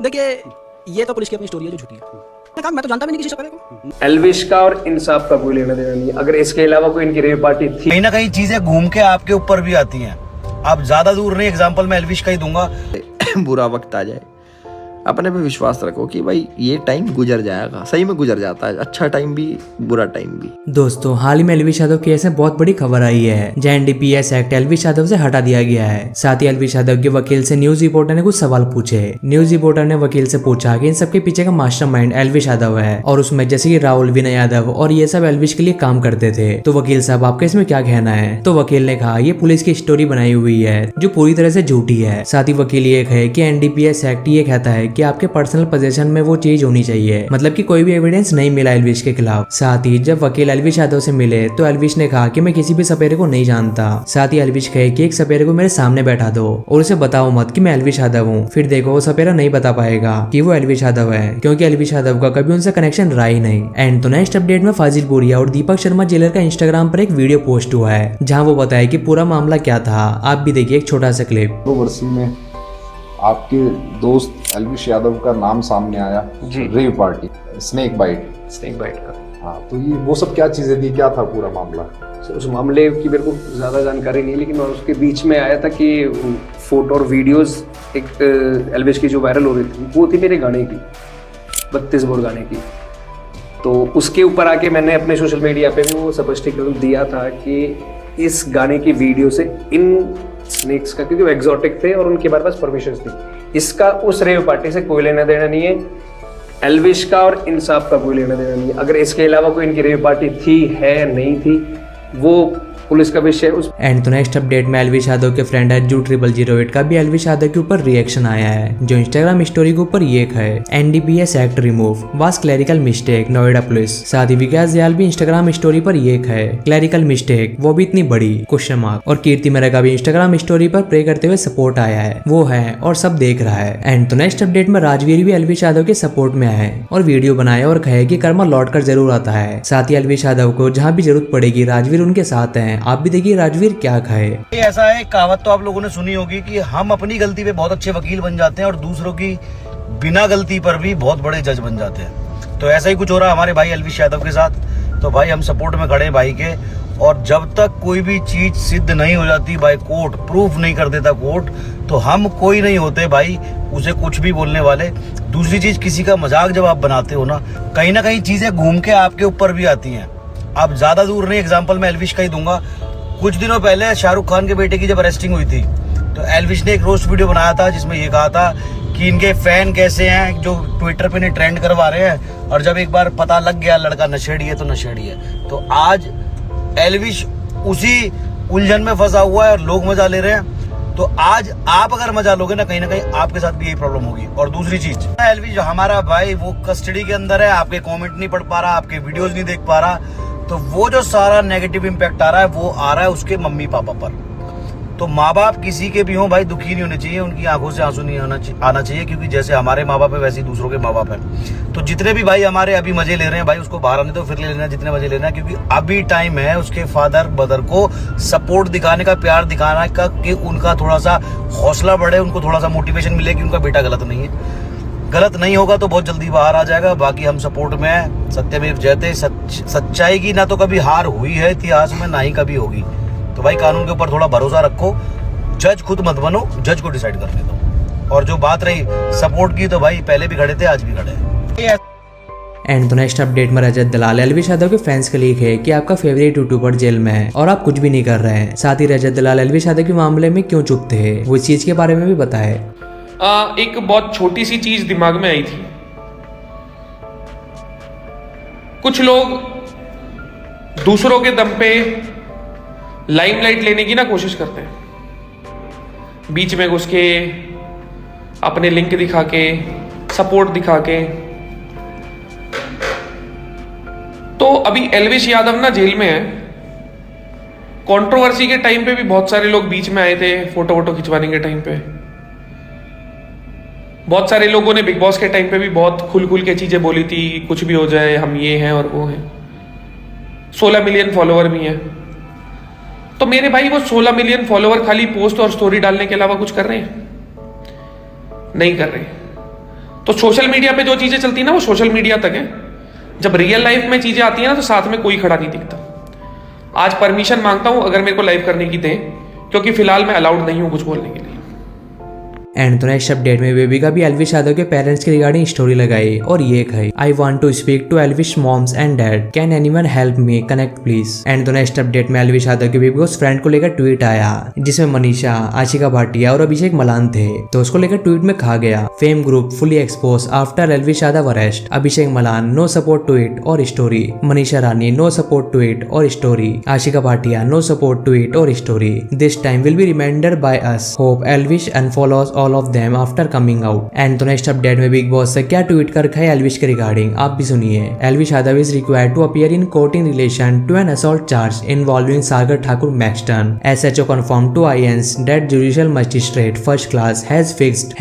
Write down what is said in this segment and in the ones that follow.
देखिए ये तो पुलिस की अपनी स्टोरी है जो झूठी है। मैं तो जानता भी नहीं किसी शक्ल को। एल्विश का और इंसाफ का कोई लेना देना नहीं। अगर इसके अलावा कोई इनकी रेव पार्टी थी, कहीं ना कहीं चीजें घूम के आपके ऊपर भी आती हैं। आप ज्यादा दूर नहीं, एग्जांपल मैं एल्विश का ही दूंगा। बुरा वक्त आ जाए, अपने पे विश्वास रखो कि भाई ये टाइम गुजर जाएगा। सही में गुजर जाता है, अच्छा टाइम भी बुरा टाइम भी। दोस्तों हाल ही में एल्विश यादव केस में बहुत बड़ी खबर आई है जहां एनडीपीएस एक्ट एल्विश यादव से हटा दिया गया है। साथ ही एल्विश यादव के वकील से न्यूज रिपोर्टर ने कुछ सवाल पूछे। न्यूज रिपोर्टर ने वकील से पूछा कि इन सबके पीछे का मास्टरमाइंड एल्विश यादव है और उसमें जैसे कि राहुल विनय यादव और ये सब एल्विश के लिए काम करते थे। तो वकील साहब आपका इसमें क्या कहना है? तो वकील ने कहा ये पुलिस की स्टोरी बनाई हुई है जो पूरी तरह से झूठी है। साथ ही वकील ये कहे कि एनडीपीएस एक्ट ये कहता है कि आपके पर्सनल पोजीशन में वो चीज होनी चाहिए, मतलब कि कोई भी एविडेंस नहीं मिला एल्विश के खिलाफ। साथ ही जब वकील एल्विश यादव से मिले तो एल्विश ने कहा कि मैं किसी भी सपेरे को नहीं जानता। साथ ही एल्विश कहे कि एक सपेरे को मेरे सामने बैठा दो और उसे बताओ मत कि मैं एल्विश यादव हूँ। फिर देखो वो सपेरा नहीं बता पाएगा कि वो एल्विश यादव है, क्योंकि एल्विश यादव का कभी उनसे कनेक्शन रहा ही नहीं। एंड तो नेक्स्ट अपडेट में फाजिल पुरिया और दीपक शर्मा जेलर का इंस्टाग्राम पर एक वीडियो पोस्ट हुआ है जहाँ वो बताया कि पूरा मामला क्या था। आप भी देखिए एक छोटा सा क्लिप। 2 वर्षी में आपके दोस्त एल्विश यादव का नाम सामने आया जी। रेव पार्टी स्नेक बाइट का। हाँ, तो ये वो सब क्या चीजें थी, क्या था पूरा मामला? सर उस मामले की मेरे को ज़्यादा जानकारी नहीं है, लेकिन मैं उसके बीच में आया था कि फोटो और वीडियोस एक एल्विश की जो वायरल हो रही थी वो थी मेरे गाने की, 32 बोर गाने की। तो उसके ऊपर आके मैंने अपने सोशल मीडिया पे भी वो स्पष्टीकरण दिया था कि इस गाने की वीडियो से इन स्नेक्स का, क्योंकि वो एग्जॉटिक थे और उनके हमारे पास परमिशन थी, इसका उस रेव पार्टी से कोई लेना देना नहीं है। एल्विश का और इंसाफ का कोई लेना देना नहीं है। अगर इसके अलावा कोई इनकी रेव पार्टी थी है नहीं थी वो पुलिस का विषय उस। एंड तो नेक्स्ट अपडेट में एल्विश यादव के फ्रेंड है जू 0008 का भी एल्विश यादव के ऊपर रिएक्शन आया है जो इंस्टाग्राम स्टोरी के ऊपर ये है NDPS act remove was clerical mistake Noida police. साथ ही विकास दयाल भी इंस्टाग्राम स्टोरी पर ये है क्लैरिकल मिस्टेक वो भी इतनी बड़ी क्वेश्चन मार्क। और कीर्ति मेहरा का भी इंस्टाग्राम स्टोरी पर प्रे करते हुए सपोर्ट आया है, वो है और सब देख रहा है। एंड तो नेक्स्ट अपडेट में राजवीर भी एल्विश यादव के सपोर्ट में आए और वीडियो बनाया और कहे कि कर्मा लौट कर जरूर आता है। साथ ही एल्विश यादव को जहाँ भी जरूरत पड़ेगी राजवीर उनके साथ है। आप भी देखिए राजवीर क्या कहे। ऐसा है, कहावत तो आप लोगों ने सुनी होगी कि हम अपनी गलती पे बहुत अच्छे वकील बन जाते हैं और दूसरों की बिना गलती पर भी बहुत बड़े जज बन जाते हैं। तो ऐसा ही कुछ हो रहा है हमारे भाई एल्विश यादव के साथ। तो भाई हम सपोर्ट में खड़े हैं भाई के, और जब तक कोई भी चीज सिद्ध नहीं हो जाती बाय कोर्ट, प्रूफ नहीं कर देता कोर्ट, तो हम कोई नहीं होते भाई उसे कुछ भी बोलने वाले। दूसरी चीज, किसी का मजाक जब आप बनाते हो ना कहीं चीजें घूम के आपके ऊपर भी आती हैं। आप ज्यादा दूर नहीं, एग्जाम्पल मैं एल्विश का ही दूंगा। कुछ दिनों पहले शाहरुख खान के बेटे की जब अरेस्टिंग हुई थी तो एल्विश ने एक रोस्ट वीडियो बनाया था जिसमें ये कहा था कि इनके फैन कैसे हैं जो ट्विटर पे नहीं ट्रेंड करवा रहे हैं, और जब एक बार पता लग गया लड़का नशेड़ी है तो नशेड़ी है। तो आज एल्विश उसी उलझन में फंसा हुआ है और लोग मजा ले रहे हैं। तो आज आप अगर मजा लोगे ना कहीं आपके साथ भी यही प्रॉब्लम होगी। और दूसरी चीज, एल्विश हमारा भाई वो कस्टडी के अंदर है, आपके कमेंट नहीं पढ़ पा रहा, आपके वीडियोस नहीं देख पा रहा, तो वो जो सारा नेगेटिव इम्पैक्ट आ रहा है वो आ रहा है उसके मम्मी पापा पर। तो माँ बाप किसी के भी हों भाई दुखी नहीं होने चाहिए, उनकी आंखों से आंसू नहीं आना चाहिए, क्योंकि जैसे हमारे माँ बाप है वैसे ही दूसरों के माँ बाप है। तो जितने भी भाई हमारे अभी मजे ले रहे हैं भाई उसको बाहर आने दो, फिर ले लेना जितने मजे लेना है, क्योंकि अभी टाइम है उसके फादर मदर को सपोर्ट दिखाने का, प्यार दिखाने का, कि उनका थोड़ा सा हौसला बढ़े, उनको थोड़ा सा मोटिवेशन मिले कि उनका बेटा गलत नहीं है। गलत नहीं होगा तो बहुत जल्दी बाहर आ जाएगा। बाकी हम सपोर्ट में हैं, सत्यमेव जयते। सच्चाई की ना तो कभी हार हुई है इतिहास में, ना ही कभी होगी। तो भाई कानून के ऊपर थोड़ा भरोसा रखो, जज खुद मत बनो, जज को डिसाइड करने दो। और जो बात रही सपोर्ट की, तो भाई पहले भी खड़े थे आज भी खड़े हैं। एंड तो नेक्स्ट अपडेट में रजत दलाल एल्विश यादव के फैंस के लिए है कि आपका फेवरेट यूट्यूबर जेल में है और आप कुछ भी नहीं कर रहे हैं। साथ ही रजत दलाल एल्विश यादव के मामले में क्यों चुप थे वो इस चीज के बारे में भी बताए। एक बहुत छोटी सी चीज दिमाग में आई थी। कुछ लोग दूसरों के दम पे लाइमलाइट लेने की ना कोशिश करते हैं, बीच में घुस के अपने लिंक दिखा के, सपोर्ट दिखा के। तो अभी एल्विश यादव ना जेल में है। कंट्रोवर्सी के टाइम पे भी बहुत सारे लोग बीच में आए थे फोटो वोटो खिंचवाने के टाइम पे। बहुत सारे लोगों ने बिग बॉस के टाइम पे भी बहुत खुल के चीजें बोली थी, कुछ भी हो जाए हम ये हैं और वो हैं। 16 मिलियन फॉलोवर भी हैं। तो मेरे भाई वो 16 मिलियन फॉलोवर खाली पोस्ट और स्टोरी डालने के अलावा कुछ कर रहे हैं? नहीं कर रहे। तो सोशल मीडिया पे जो चीजें चलती है ना वो सोशल मीडिया तक है, जब रियल लाइफ में चीजें आती है ना तो साथ में कोई खड़ा नहीं दिखता। आज परमिशन मांगता हूं अगर मेरे को लाइव करने की दें, क्योंकि फिलहाल मैं अलाउड नहीं हूं कुछ बोलने के लिए। एंड तो नेक्स्ट अपडेट में बेबिका भी एल्विश यादव के पेरेंट्स के रिगार्डिंग स्टोरी लगाई और ये कही, I want to speak to Elvish moms and dad, can anyone help me connect please. And तो नेक्स्ट अपडेट में एल्विश यादव के बेबी को फ्रेंड को लेकर ट्वीट आया जिसमें मनीषा, आशिका भाटिया और अभिषेक मलान थे। तो उसको लेकर ट्वीट में कहा गया, fame group fully expose after Elvish Yadav arrest, Abhishek Malhan no support tweet or story, Manisha Rani no support tweet or story, Ashika Bhatia no support tweet or story, this time will be reminder by us, hope Elvish unfollows all of them after coming out. And तो next update में Bigg Boss से क्या tweet कर रखा है एल्विश के regarding, आप भी सुनिए। Elvish Yadav is required to appear in court in relation to an assault charge involving Sagar Thakur Maxtern. SHO confirmed to IANS that judicial magistrate first class has fixed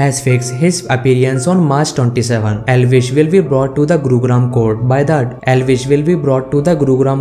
his appearance on March 27. Elvish will be brought to the Gurugram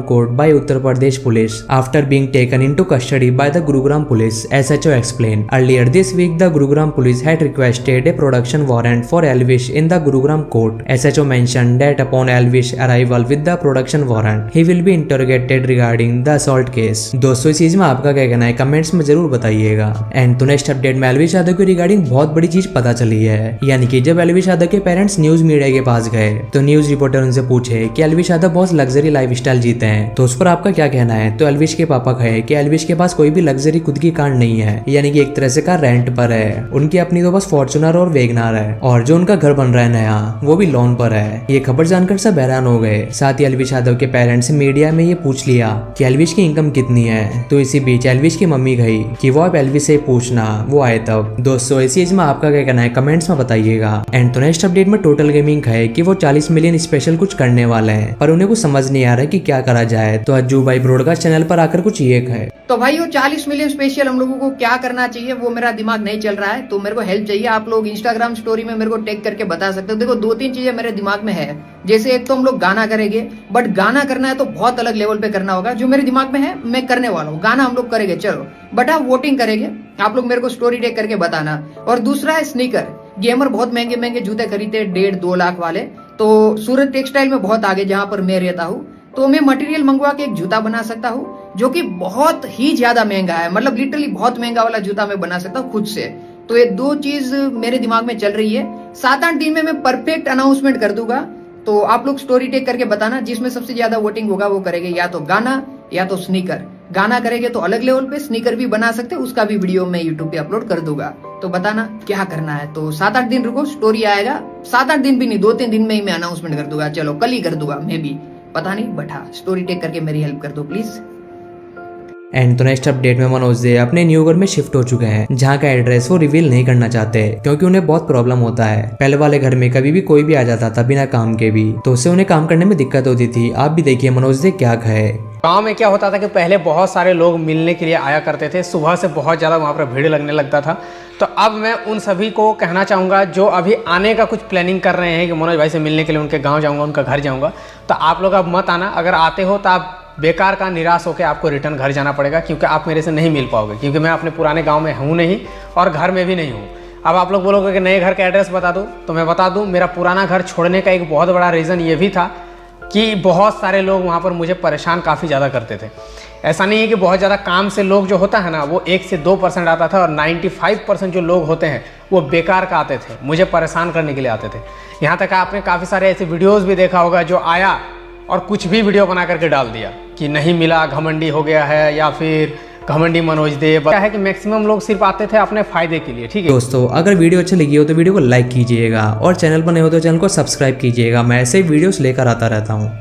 court by Uttar Pradesh police after being taken into custody by the Gurugram police, SHO explained. Earlier this week, the Gurugram police had requested a production warrant for Elvish in the Gurugram court. SHO mentioned that upon Elvish arrival with the production warrant, he will be interrogated regarding the assault case. दोस्तों इस चीज में आपका क्या कहना है comments में जरूर बताइएगा। एंड तो नेक्स्ट अपडेट में एल्विश यादव के रिगार्डिंग बहुत बड़ी चीज पता चली है, यानी कि जब एल्विश यादव के पेरेंट्स न्यूज मीडिया के पास गए तो न्यूज रिपोर्टर उनसे पूछे कि एल्विश यादव बहुत लग्जरी लाइफस्टाइल जीते हैं, तो उस पर आपका क्या कहना है। तो एल्विश के पापा कहे कि एल्विश के पास कोई भी लग्जरी खुद की कार नहीं है, यानी कि एक तरह से कार रेंट पर है, उनकी अपनी तो बस फॉर्च्यूनर और वेगनार है, और जो उनका घर बन रहा है नया वो भी लोन पर है। ये खबर जानकर सब हैरान हो गए। साथ ही एल्विश यादव के पेरेंट्स से मीडिया में ये पूछ लिया कि एल्विश की इनकम कितनी है। तो इसी बीच एल्विश की मम्मी गई कि वो आप एल्विश से पूछना, वो आए तब। दोस्तों इस चीज में आपका क्या कहना है कमेंट्स में बताइएगा। एंड तो नेक्स्ट अपडेट में टोटल गेमिंग है कि वो 40 मिलियन स्पेशल कुछ करने वाले हैं, पर उन्हें कुछ समझ नहीं आ रहा है कि क्या करा जाए। तो अज्जू भाई ब्रॉडकास्ट चैनल पर आकर कुछ ये है, तो भाई वो 40 मिलियन स्पेशल हम लोगों को क्या करना चाहिए वो मेरा दिमाग नहीं चल रहा है, तो मेरे को हेल्प चाहिए। आप लोग इंस्टाग्राम स्टोरी में मेरे को टैग करके बता सकते हो। देखो 2-3 चीजें मेरे दिमाग में है, जैसे एक तो हम लोग गाना करेंगे, बट गाना करना है तो बहुत अलग लेवल पे करना होगा। जो मेरे दिमाग में है मैं करने वाला हूँ, गाना हम लोग करेंगे चलो, बट आप वोटिंग करेंगे, आप लोग मेरे को स्टोरी टैग करके बताना। और दूसरा है स्नीकर, गेमर बहुत महंगे महंगे जूते खरीदते 1.5-2 लाख वाले, तो सूरत टेक्सटाइल में बहुत आगे जहां पर मैं रहता हूँ, तो मैं मटेरियल मंगवा के एक जूता बना सकता हूँ जो कि बहुत ही ज्यादा महंगा है, मतलब लिटरली बहुत महंगा वाला जूता मैं बना सकता हूँ खुद से। तो ये 2 चीज मेरे दिमाग में चल रही है। 7-8 दिन में मैं परफेक्ट अनाउंसमेंट कर दूंगा, तो आप लोग स्टोरी टेक करके बताना, जिसमें सबसे ज्यादा वोटिंग होगा वो करेंगे या तो गाना या तो स्नीकर। गाना करेंगे तो अलग लेवल पे, स्नीकर भी बना सकते हैं, उसका भी वीडियो मैं यूट्यूब पे अपलोड कर दूंगा। तो बताना क्या करना है। तो 7-8 दिन रुको, स्टोरी आएगा। 7-8 दिन भी नहीं, 2-3 दिन में ही मैं अनाउंसमेंट कर दूंगा। चलो कल ही कर दूंगा, मैं भी पता नहीं, बट हाँ स्टोरी टेक करके मेरी हेल्प कर दो प्लीज। एंड तो नेक्स्ट अपडेट में मनोज दे अपने न्यू घर में शिफ्ट हो चुके हैं, जहाँ का एड्रेस वो रिवील नहीं करना चाहते क्योंकि उन्हें बहुत प्रॉब्लम होता है। पहले वाले घर में कभी भी कोई भी आ जाता था बिना काम के भी, तो उससे उन्हें काम करने में दिक्कत होती थी। आप भी देखिए मनोज दे क्या कहे। गांव में क्या होता था कि पहले बहुत सारे लोग मिलने के लिए आया करते थे, सुबह से बहुत ज़्यादा वहाँ पर भीड़ लगने लगता था। तो अब मैं उन सभी को कहना चाहूँगा जो अभी आने का कुछ प्लानिंग कर रहे हैं कि मनोज भाई से मिलने के लिए उनके गाँव जाऊँगा, उनका घर जाऊँगा, तो आप लोग अब मत आना। अगर आते हो तो आप बेकार का निराश होकर आपको रिटर्न घर जाना पड़ेगा, क्योंकि आप मेरे से नहीं मिल पाओगे, क्योंकि मैं अपने पुराने गांव में हूँ नहीं और घर में भी नहीं हूँ। अब आप लोग बोलोगे कि नए घर का एड्रेस बता दो, तो मैं बता दूँ, मेरा पुराना घर छोड़ने का एक बहुत बड़ा रीज़न ये भी था कि बहुत सारे लोग वहाँ पर मुझे परेशान काफ़ी ज़्यादा करते थे। ऐसा नहीं है कि बहुत ज़्यादा काम से लोग जो होता है ना वो 1 से 2% आता था, और 95% जो लोग होते हैं वो बेकार का आते थे, मुझे परेशान करने के लिए आते थे। यहाँ तक आपने काफ़ी सारे ऐसे वीडियोज़ भी देखा होगा जो आया और कुछ भी वीडियो बना करके डाल दिया कि नहीं मिला, घमंडी हो गया है, या फिर घमंडी मनोज दे। क्या है कि मैक्सिमम लोग सिर्फ आते थे अपने फायदे के लिए। ठीक है दोस्तों, अगर वीडियो अच्छी लगी हो तो वीडियो को लाइक कीजिएगा और चैनल पर नए हो तो चैनल को सब्सक्राइब कीजिएगा। मैं ऐसे ही वीडियोस लेकर आता रहता हूँ।